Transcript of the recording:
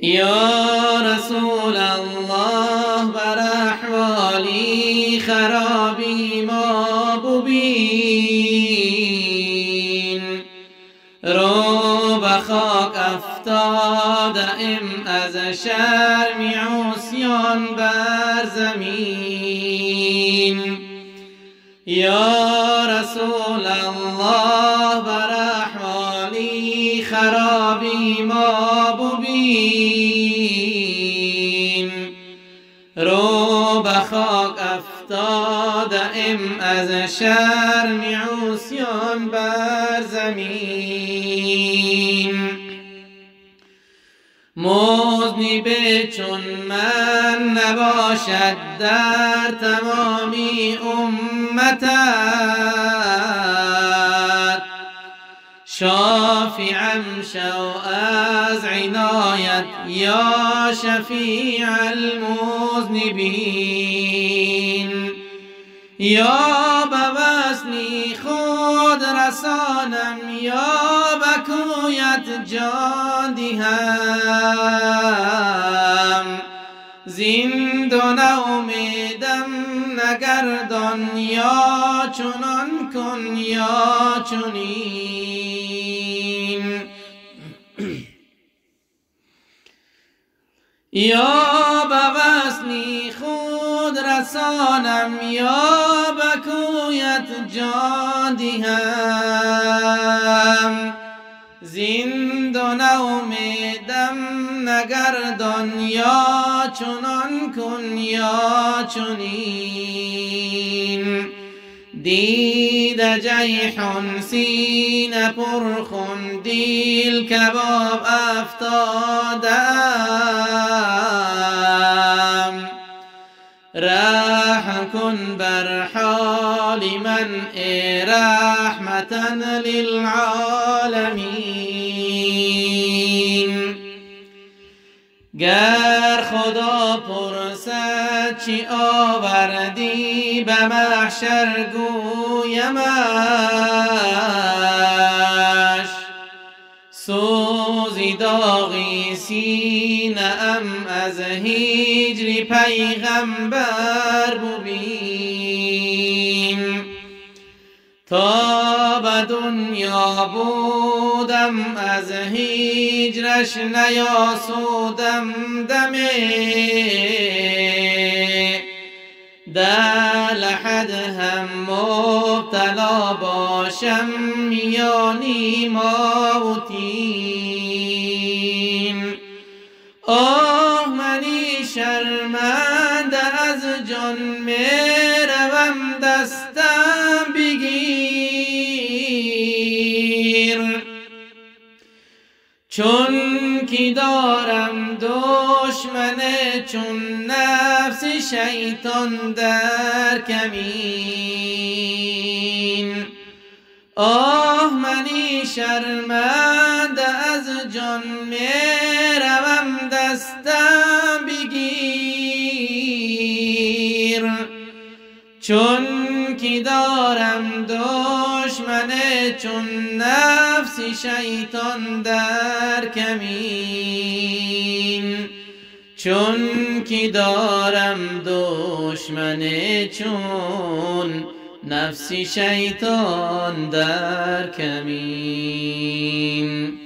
یا رسول الله بر احوالی خرابی ما ببین، رو به خاک افتاده‌ام از شرم عصیان بر زمین. یا رسول الله بر احوالی خرابی ما ببین، رو به خاک افتاده‌ام از شرم عصیان بر زمین. مذنب چون من نباشد در تمامی امتت، شافعم شو از عنایت یا شفیع المذنبین. یا به وصلی خود رسانم یا به کویت جان دهم، زین دو امیدم نگردان یا چنان کن یا چنین. یا به وصلی خود رسانم یا به کویت جان دهم، زین دو امیدم نگردان یا چنان کن یا چنین. دیده جیحون سینه پرخون دیل کباب افتادم، رحم کن بر حال من ای رحمتا للعالمین. گر خدا پرسد چی آوردی به محشر گویمش، سوزی داغی سینه ام از هجر پیغمبر ببین. تا به دنیا بودم از هجرش نیاسودم دمی، در لحد هم مبتلا باشم میانی موتین. آه منی شرمنده از جان میروم دستم بگیر، چون کی دارم دشمن چون نفس شیطان در کمین. آه منی شرمنده از جان میروم دستم بگیر، چون کی دارم دشمن چون نفس شیطان در کمین. چون کی دارم دشمن چون نفس شیطان در کمین.